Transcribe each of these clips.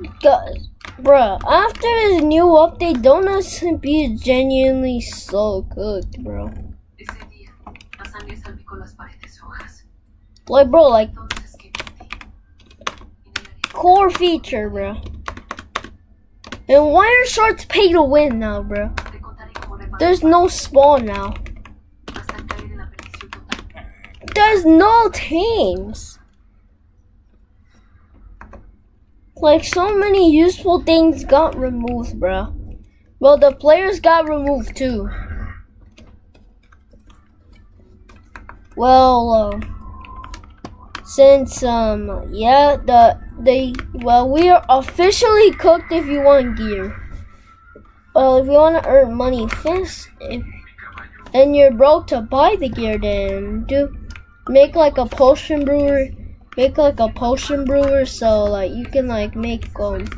Guys, bruh, after this new update, Donutsmp is genuinely so cooked, bro. Like, bro, like, core feature, bro. And why are sharks pay to win now, bro? There's no spawn now. There's no teams. Like, so many useful things got removed, bro. Well, the players got removed too. Well, since yeah, we are officially cooked if you want gear. Well, if you want to earn money first, and you're broke to buy the gear, then make like a potion brewer. Make like a potion brewer, so like you can like make like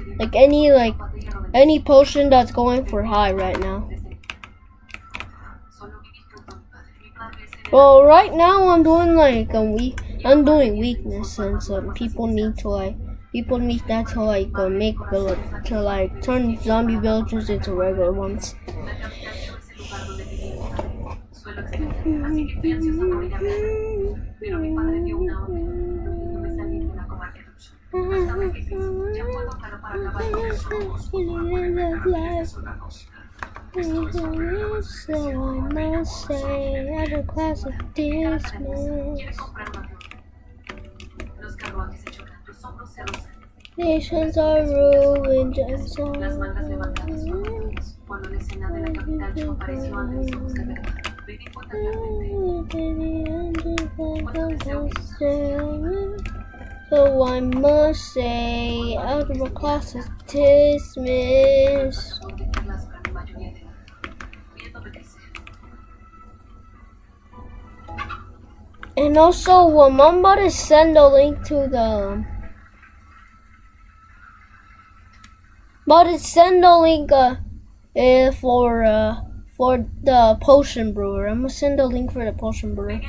any potion that's going for high right now. Well, right now I'm doing like I'm doing weakness, since people need that to like turn zombie villagers into regular ones. So I must say, other class of dismiss. Nations are ruined and so so I must say, out of a class is dismissed. And also, I'm about to send a link to the. For the potion brewer. I'm gonna send a link for the potion brewer.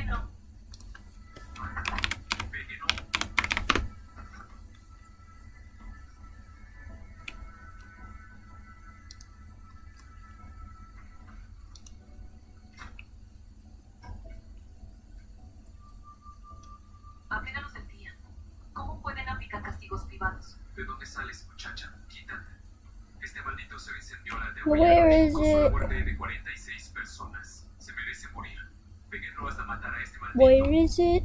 Where is it? Where is it?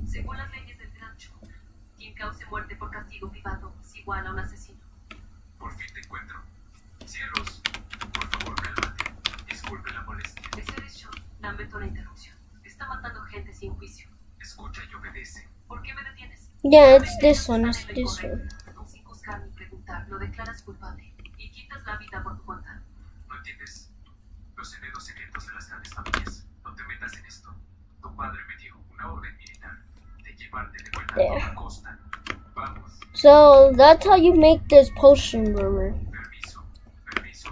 Yeah, it's this one. It's this one. There. So that's how you make this potion brewer.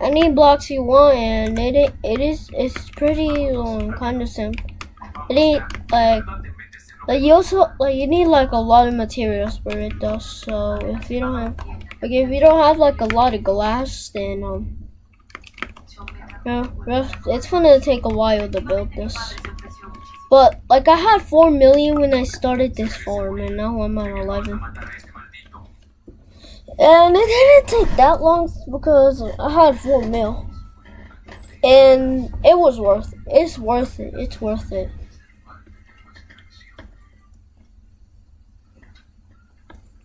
Any blocks you want, and it's pretty kind of simple. It ain't like you need like a lot of materials for it though. So if you don't have like a lot of glass, then it's gonna take a while to build this. But like I had 4 million when I started this farm, and now I'm at 11. And it didn't take that long because I had 4 mil, and it was worth it. It's worth it. It's worth it.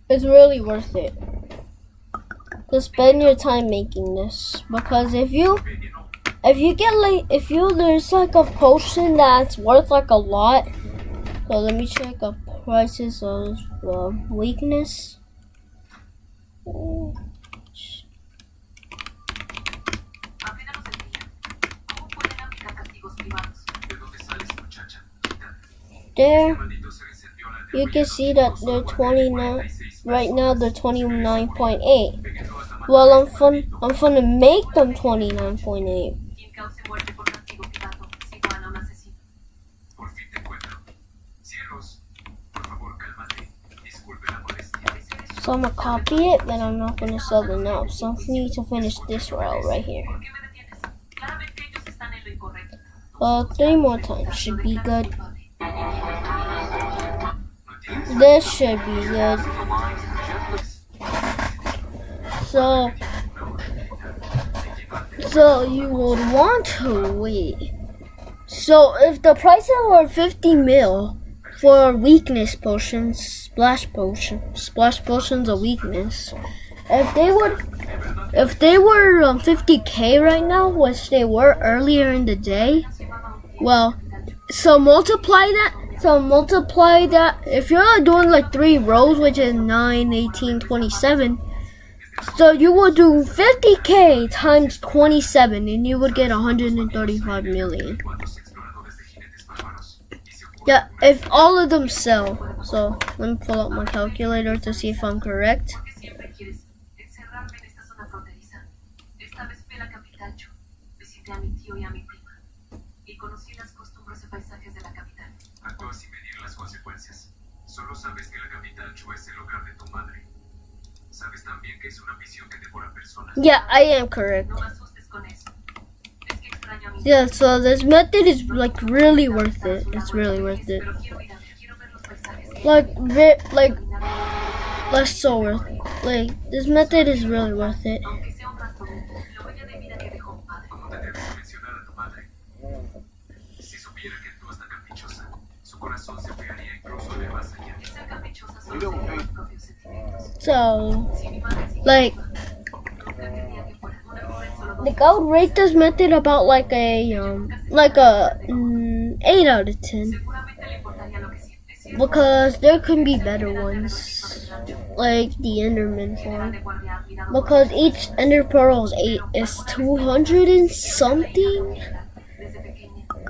It's really worth it to spend your time making this, because if there's like a potion that's worth like a lot. So let me check the prices of weakness. There, you can see that they're 29. Right now they're 29.8. Well, I'm gonna make them 29.8. So I'm gonna copy it, but I'm not gonna sell it now. So I need to finish this route right here. 3 more times should be good. This should be good. So you would want to wait. So if the prices were 50 mil for weakness potions, splash potions of weakness. If they were 50k right now, which they were earlier in the day, well, so multiply that. If you're doing like 3 rows, which is 9, 18, 27. So you would do 50k times 27, and you would get 135 million. Yeah, if all of them sell. So let me pull out my calculator to see if I'm correct. Yeah, I am correct. Yeah, so this method is like really worth it. It's really worth it. That's so worth it. Like, this method is really worth it. So, like I would rate this method about like a 8 out of 10, because there could be better ones, like the Enderman farm, because each Ender Pearl is 200 and something.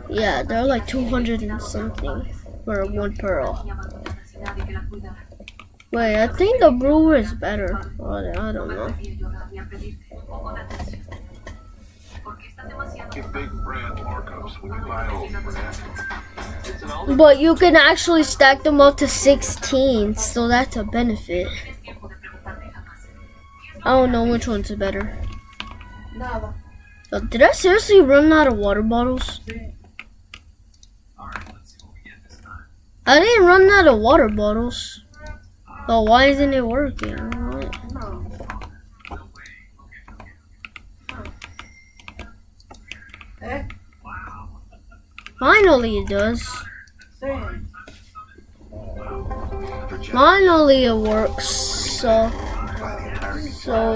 Yeah, they're like 200 and something for 1 pearl. Wait, I think the brewer is better. I don't know. But you can actually stack them up to 16, so that's a benefit. I don't know which one's better. Did I seriously run out of water bottles? I didn't run out of water bottles. So why isn't it working? Finally it does. Finally it works. So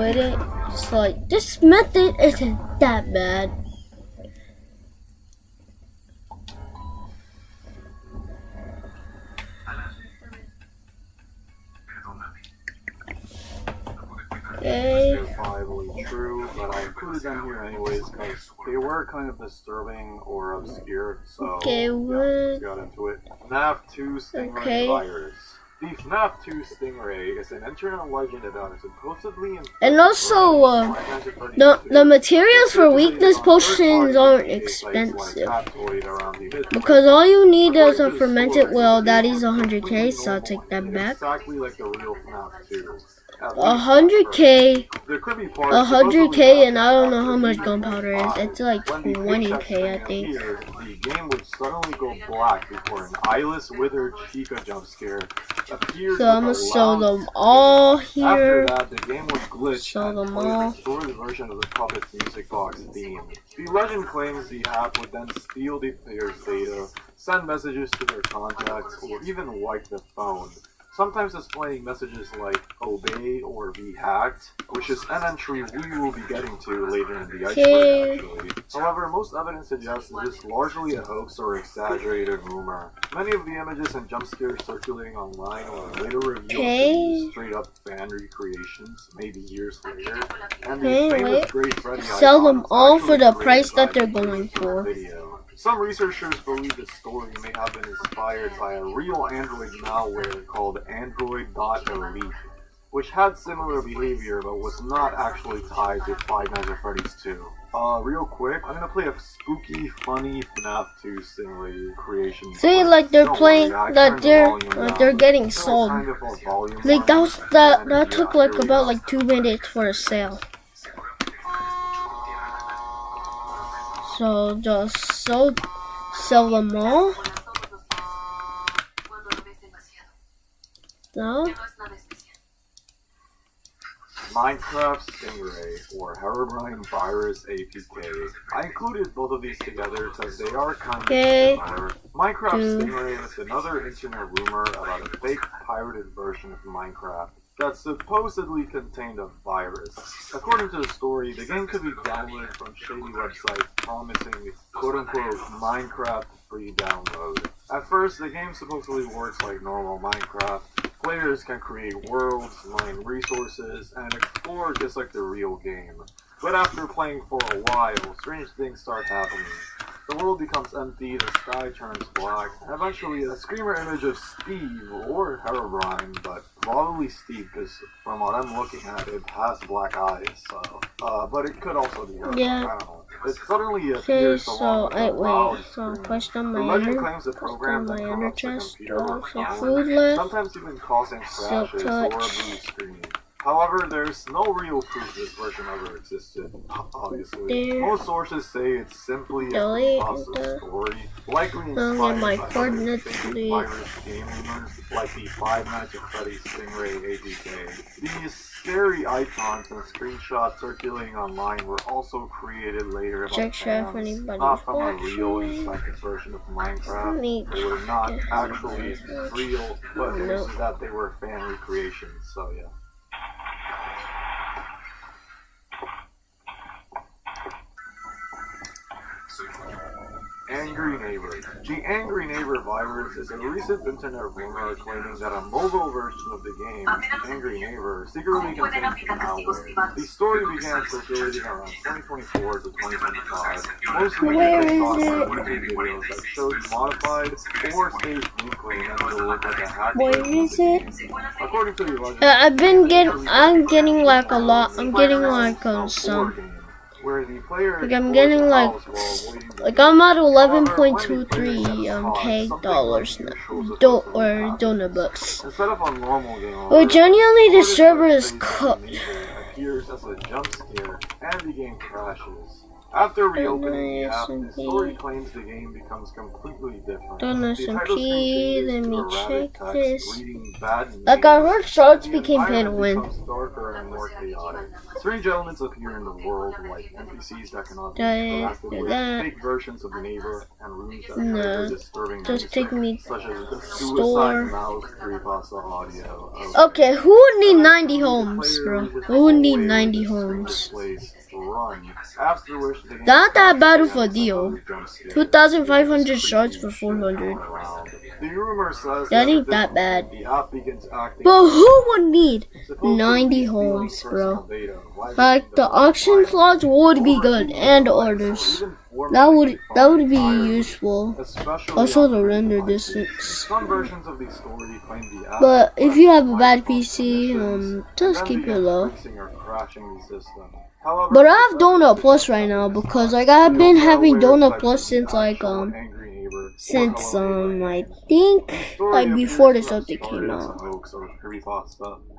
it's like, this method isn't that bad. Okay. Probably true, but I included them here anyways because they were kind of disturbing or obscure, so just got into it. FNAF 2 Stingray virus. The FNAF 2 Stingray is an internet legend about a supposedly and also the materials for weakness potions aren't expensive, because all you need is a fermented well. That is 100k, so I'll take that back. Exactly like the real FNAF 2. 100k, and I don't know how much gunpowder is. It's like 20k, I think. The game would suddenly go black before an eyeless, withered Chica jump scare appears. So I'm gonna sell them all here. After that, the game would glitch Sell them and play all. the story version of the Puppet's music box theme. The legend claims the app would then steal the player's data, send messages to their contacts, or even wipe the phone. Sometimes displaying messages like obey or be hacked, which is an entry we will be getting to later in the iceberg actually. However, most evidence suggests this is largely a hoax or exaggerated rumor. Many of the images and jump scares circulating online or later revealed to be straight up fan recreations, maybe years later. And the famous Grey Freddy sell them all for the created price by that they're the going for. video. Some researchers believe the story may have been inspired by a real Android malware called Android.elite, which had similar behavior but was not actually tied to Five Nights at Freddy's 2. Real quick, I'm gonna play a spooky, funny FNAF 2 Stingray creation. See, like they're playing, that they're getting sold. Like that took like about like 2 minutes for a sale. So just sell them all. No. Minecraft Stingray or Herobrine Virus APK. I included both of these together because they are kind of similar. Minecraft Stingray is another internet rumor about a fake pirated version of Minecraft that supposedly contained a virus. According to the story, the game could be downloaded from shady websites promising quote-unquote Minecraft free download. At first, the game supposedly works like normal Minecraft. Players can create worlds, mine resources, and explore just like the real game. But after playing for a while, strange things start happening. The world becomes empty, the sky turns black, and eventually a screamer image of Steve, or Herobrine, but probably Steve, because from what I'm looking at, it has black eyes, so, but it could also be Herobrine, I don't know. It suddenly appears so first on my inner chest, some food left, sometimes even causing crashes or a blue screen. However, there's no real proof this version ever existed, obviously. Most sources say it's simply a composite story, likely inspired by other fake virus game rumors, like the Five Nights at Freddy's Stingray APK. These scary icons and screenshots circulating online were also created later by fans, not from a real infected version of Minecraft. They were not actually real, but it was that they were fan recreations, so yeah. Angry Neighbor. The Angry Neighbor virus is a recent internet rumor claiming that a mobile version of the game, Angry Neighbor, secretly contains malware. The story began circulating around 2024 to 2025, mostly based on YouTube videos that showed modified or staged gameplay that would look like a hack. Where is it? According to the legend, I'm getting like a lot. I'm getting like some. Like I'm getting like I'm at 11.23 K dollars now. Donut bucks. Instead of a normal game, Well, genuinely the server is cooked. Appears as a jump scare and the game crashes. After reopening the app, the story claims the game becomes completely different. Donutsmp, let me check this. Like I heard sharks became penguin. Darker and more chaotic. Strange elements appear in the world, like NPCs that cannot be interacted with, fake versions of the neighbor, and rooms that are disturbing just take me such as the suicide mouse creepypasta audio. Okay, who would need 90 homes, bro? Who would need 90 homes? Not that bad of a deal. 2,500 shards for 400. That ain't that bad. But who would need 90 homes, bro? Like the auction slots would be good, and orders. That would be useful. Also the render distance. But if you have a bad PC, just keep it low. But I have Donut Plus right now because like I've been having Donut Plus since like I think like before this update came out.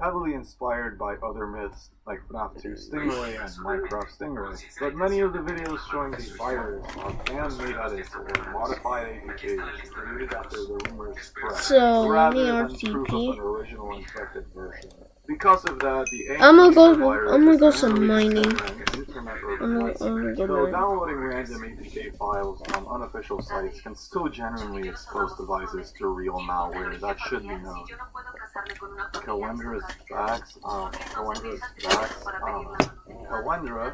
Heavily inspired by other myths like FNAF 2 Stingray and Minecraft Stingray, but many of the videos showing the virus are fan-made edits or modified APKs created after the rumors spread, rather than proof of an original infected version. Because of that, I'm gonna go some mining. So downloading random APK files from unofficial sites can still genuinely expose devices to real malware that should be known. Calendra,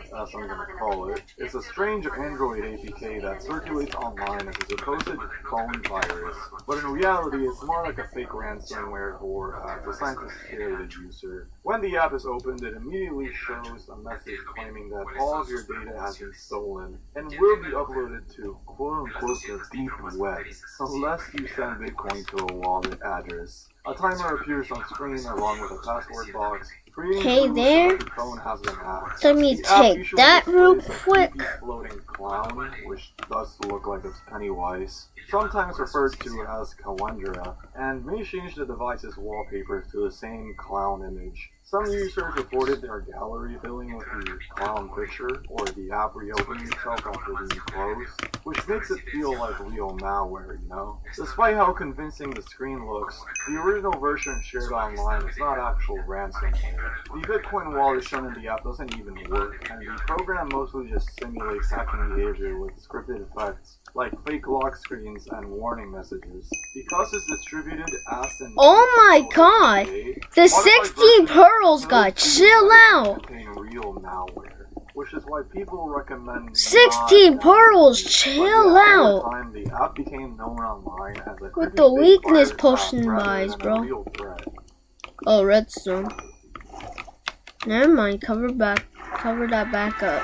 as I'm gonna call it, is a strange Android APK that circulates online as a supposed phone virus, but in reality it's more like a fake ransomware or designed to scare the user. When the app is opened, it immediately shows a message claiming that all of your data has been stolen and will be uploaded to quote-unquote the deep web, unless you send Bitcoin to a wallet address. A timer appears on screen along with a password box, Hey there. The phone has been hacked. Let me The app take usually that real displays a quick. creepy floating clown, which does look like it's Pennywise, sometimes referred to as Kawandra, and may change the device's wallpaper to the same clown image. Some users reported their gallery filling with the clown picture, or the app reopening itself after being closed, which makes it feel like real malware, you know? Despite how convincing the screen looks, the original version shared online is not actual ransomware. The Bitcoin wallet shown in the app doesn't even work, and the program mostly just simulates hacking behavior with scripted effects, like fake lock screens and warning messages. Because it's distributed as an Oh my god! The 16 pearls got chill out! contain real malware, which is why people recommend 16 not pearls, downloading it. chill But yeah, out! over time, the app became known online as a With pretty the big weakness virus app potion rather buys, than a bro. real threat. Oh, redstone. Never mind, cover that back up.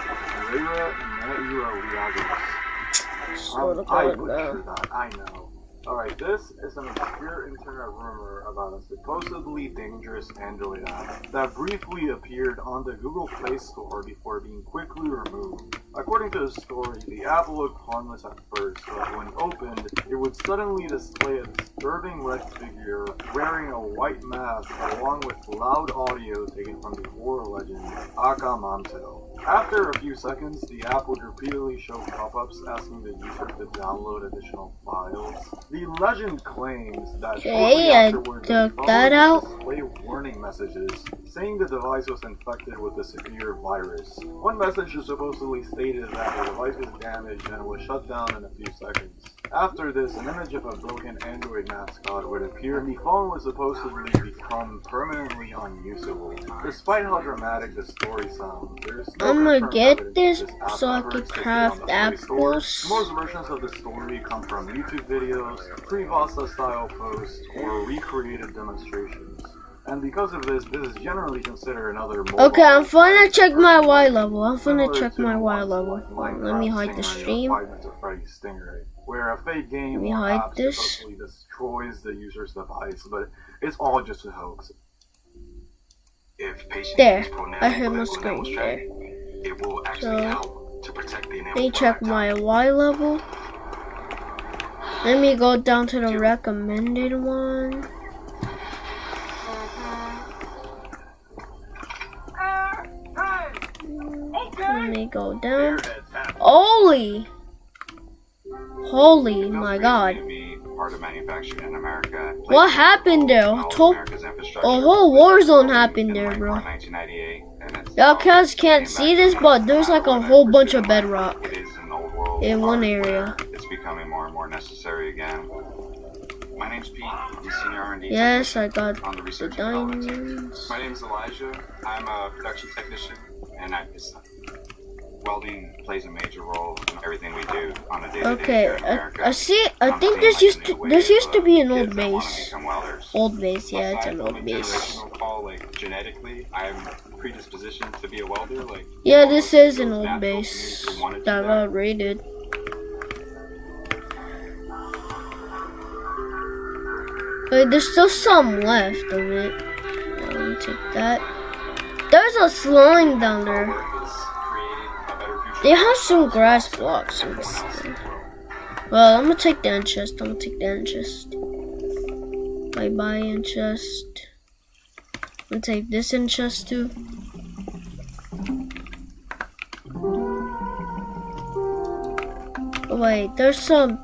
Sort of I good, butchered that, I know. Alright, this is an obscure internet rumor about a supposedly dangerous Android app that briefly appeared on the Google Play Store before being quickly removed. According to the story, the app looked harmless at first, but when opened, it would suddenly display a disturbing red figure wearing a white mask along with loud audio taken from the horror legend Akamanto. After a few seconds, the app would repeatedly show pop-ups asking the user to download additional files. The legend claims that Okay, shortly I afterwards, took the that phone out. would display warning messages saying the device was infected with a severe virus. One message supposedly stated that the device was damaged and was shut down in a few seconds. After this, an image of a broken Android mascot would appear, and the phone would supposedly become permanently unusable. Despite how dramatic the story sounds, there is no I'm gonna confirmed get evidence this that app so I ever can existed craft on the Play Store. apples. Most versions of the story come from YouTube videos, pre-Vasta style posts, or recreated demonstrations. And because of this, this is generally considered another mobile. Okay, I'm finna check my Y level. I'm Similar finna check to my Y ones level. like Let me Minecraft hide the Stingray or stream. Five Nights at Freddy's Stingray, where a fake game Let me or hide app this. supposedly destroys the user's device, but it's all just a hoax. If patients There, use pronoun I have my with screen enamel there. strap, it will actually So, help to protect the enamel let me for a check lifetime. my Y level. Let me go down to the recommended one. Let me go down. Holy my god. What happened there? A whole war zone happened there, bro. Y'all guys can't see this, but there's like a whole bunch of bedrock in one area. It's becoming more and more necessary again. My name's Pete. I'm a senior R&D Yes, I technician got on the the research and development team. diamonds. My name's Elijah. I'm a production technician, and welding plays a major role in everything we do on a day-to-day Okay, here in America. I see. I I'm think seeing, this like, used a to new this wave used to of be an kids old that wanna base. become welders. Old base, yeah, it's Aside an from a old base. generational call, like genetically, I'm predispositioned to be a welder. Like Yeah, this almost is an feels old natural to me base to wanna do that got raided. Wait, there's still some left of it. Let me take that. There's a slime down there. They have some grass blocks and stuff. Well, I'm gonna take the end chest. Bye end chest. I'm gonna take this end chest too. Oh, wait, there's some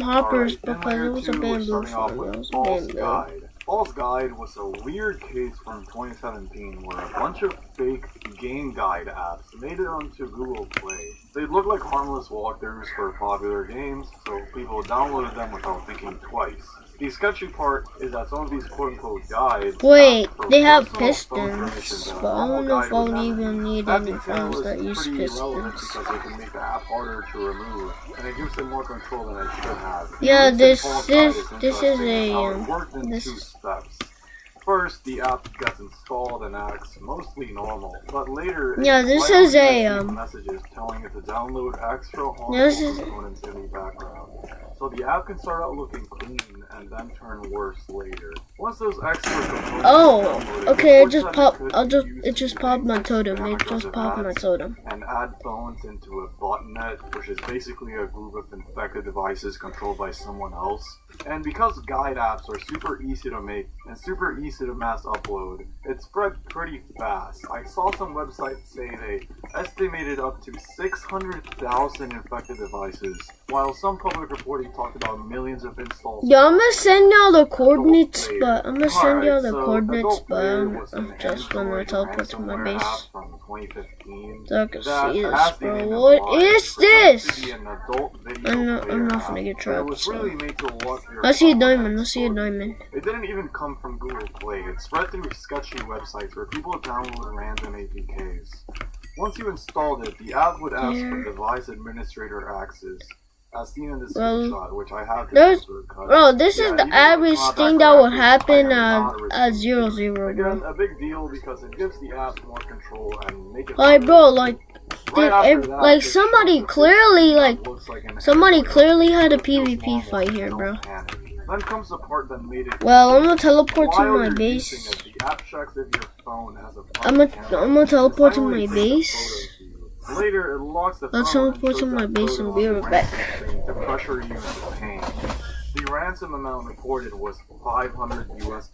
hoppers because it was a bamboo farm. It was a bamboo. False Guide was a weird case from 2017 where a bunch of fake game guide apps made it onto Google Play. They looked like harmless walkthroughs for popular games, so people downloaded them without thinking twice. The sketchy part is that some of these quote-unquote guides Wait, ask for they have personal phone permissions pistons, that a but I normal don't know if guide I would would never. even need That any detail phones is that use pretty irrelevant pistons. because it can make the app harder to remove, and it gives it more control than it should have. The Yeah, recent this False Guide is interesting a, in how it worked in this- two steps. First, the app gets installed and acts mostly normal, but later it Yeah, this slightly is a, receives messages telling it to download extra harmful this is- components in the background. so the app can start out looking clean and then turn worse later. Once those extra components Oh, are downloaded, okay, it report just said popped. could I'll just. be used It just to popped my make totem. It spam just aggressive popped my ads totem. and add phones into a botnet, which is basically a group of infected devices controlled by someone else. And because guide apps are super easy to make and super easy to mass upload, it spread pretty fast. I saw some websites say they estimated up to 600,000 infected devices, while some public reporting talked about millions of installs. Yeah, I'm gonna send y'all the coordinates, but I'm gonna send y'all the coordinates, but I'm just gonna teleport to my base. From 2015 So I can that see this, acting bro. in the What live is pretends to this? be an adult video I'm not player finna app, get but it trapped, was so. really made to lock your I see a phone diamond. and I see a store it. diamond. It didn't even come from Google Play. It spread through sketchy websites where people download random APKs. Once you installed it, the app would ask for device administrator access, as seen in this screenshot, which I have to cut. Bro, this is the even though average it's not thing that that would graphic, happen I am not a at receiver. 0-0, Again, bro. a big deal because it gives the app more control and make it Like, bro, like, right after that, like it somebody shows the clearly, picture like, that looks like an somebody Android clearly had a update, so it feels PvP normal, fight here, don't bro. panic. Then comes the part that made it. Well, I'm gonna teleport to While my you're base. using it, the app checks if your phone has a I'm gonna teleport to my base. Later, it locks the Let's phone teleport to and shows my that base photo and be on the right back. ransom screen to pressure you into paying. The ransom amount reported was $500 US.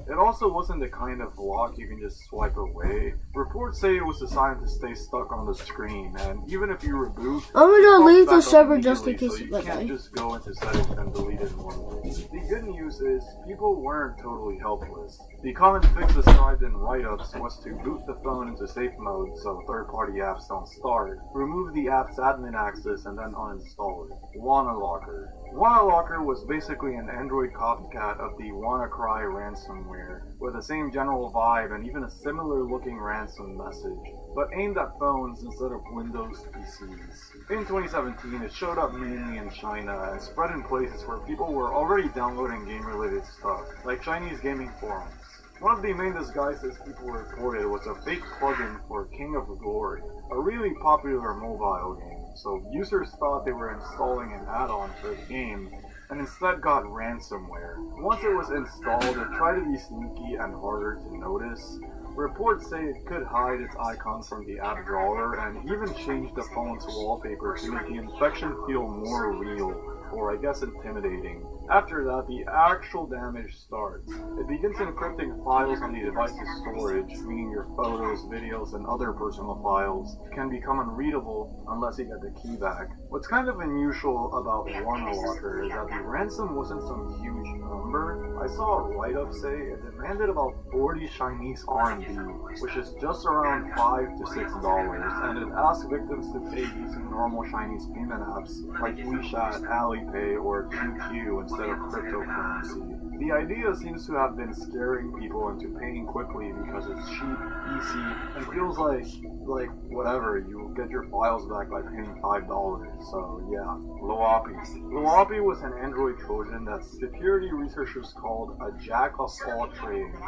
It also wasn't the kind of block you can just swipe away. Reports say it was designed to stay stuck on the screen, and even if you reboot, I'm it gonna pops leave back the up server just in immediately, case so you you can't die. just go into settings and delete it in one go. The good news is, people weren't totally helpless. The common fix described in write-ups was to boot the phone into safe mode so third-party apps don't start, remove the app's admin access, and then uninstall it. WannaLocker. WannaLocker was basically an Android copycat of the WannaCry ransomware, with the same general vibe and even a similar looking ransom message, but aimed at phones instead of Windows PCs. In 2017, it showed up mainly in China and spread in places where people were already downloading game-related stuff, like Chinese gaming forums. One of the main disguises people reported was a fake plugin for King of Glory, a really popular mobile game. So users thought they were installing an add-on for the game, and instead got ransomware. Once it was installed, it tried to be sneaky and harder to notice. Reports say it could hide its icon from the app drawer, and even change the phone's wallpaper to make the infection feel more real, or I guess intimidating. After that, the actual damage starts. It begins encrypting files on the device's storage, meaning your photos, videos, and other personal files can become unreadable unless you get the key back. What's kind of unusual about WannaLocker is that the ransom wasn't some huge number. I saw a write-up say it demanded about 40 Chinese RMB, which is just around $5 to $6, and it asked victims to pay using normal Chinese payment apps like WeChat, Alipay, or QQ instead of cryptocurrency. The idea seems to have been scaring people into paying quickly because it's cheap, easy, and feels like whatever, you get your files back by paying $5. So yeah, Loapi. Loapi was an Android Trojan that security researchers called a jack of all trades,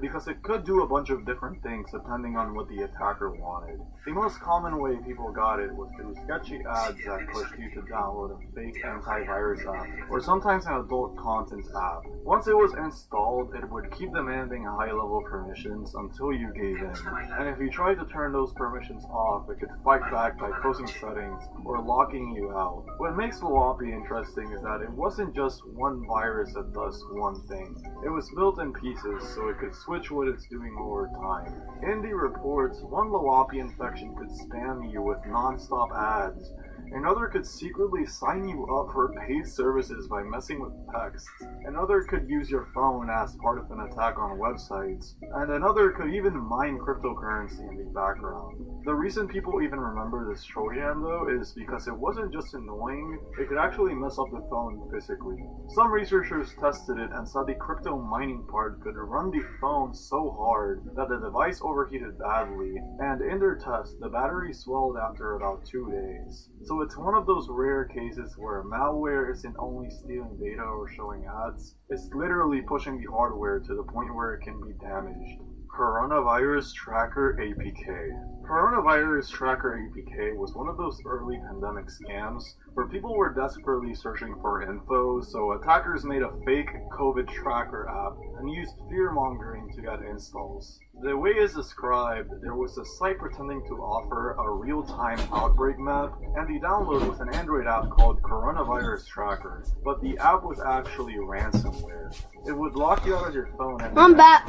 because it could do a bunch of different things depending on what the attacker wanted. The most common way people got it was through sketchy ads that pushed you to download a fake antivirus app, or sometimes an adult content app. Once it was installed, it would keep demanding high-level permissions until you gave in, and if you tried to turn those permissions off, it could fight back by closing settings or locking you out. What makes Loapi interesting is that it wasn't just one virus that does one thing. It was built in pieces so it could switch what it's doing over time. In the reports, one Loapi infection could spam you with non-stop ads. Another could secretly sign you up for paid services by messing with text. Another could use your phone as part of an attack on websites. And another could even mine cryptocurrency in the background. The reason people even remember this Trojan though is because it wasn't just annoying, it could actually mess up the phone physically. Some researchers tested it and saw the crypto mining part could run the phone so hard that the device overheated badly, and in their test, the battery swelled after about 2 days. So it's one of those rare cases where malware isn't only stealing data or showing ads, it's literally pushing the hardware to the point where it can be damaged. Coronavirus Tracker APK. Coronavirus Tracker APK was one of those early pandemic scams But people were desperately searching for info, so attackers made a fake COVID tracker app and used fear-mongering to get installs. The way it's described, there was a site pretending to offer a real-time outbreak map, and the download was an Android app called Coronavirus Tracker. But the app was actually ransomware. It would lock you out of your phone and I'm back.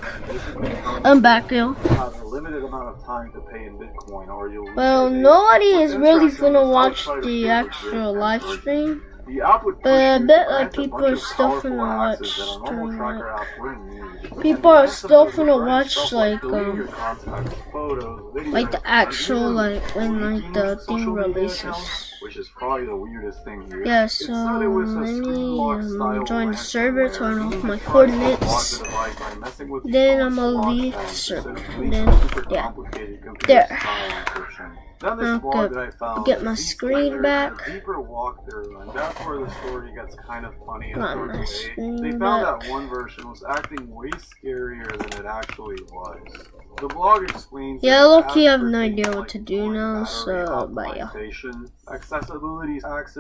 I'm back, yo. have a limited amount of time to pay in Bitcoin or you'll lose Well, your nobody data. is But really interestingly, finna watch outside of the fear actual and live version, stream. the app would push But I you to bet grant a people bunch are of still powerful finna access watch that a normal stream. tracker app wouldn't need. People And are the still ransom finna would watch stuff like deleting your contacts, photos, videos, like the and actual even like when like the social thing media releases. accounts, which is probably the weirdest thing here. Yeah, It so said it was a let me screenlock-style join the server, ransomware, turn off meaning my it tries to coordinates. block the device by messing with the Then phone's I'm gonna lock leave time the server. instead of And doing then super yeah, complicated computer there. style encryption. Then this I'll blog that I found get my is screen there's back. a deeper walkthrough, and that's where the story gets kind of funny in a Got dark my way. screen They found back. that one version was acting way scarier than it actually was. The blog explains Yeah, that low-key, I have after no things idea what like to do Bitcoin now, battery so, but yeah. optimization, accessibility access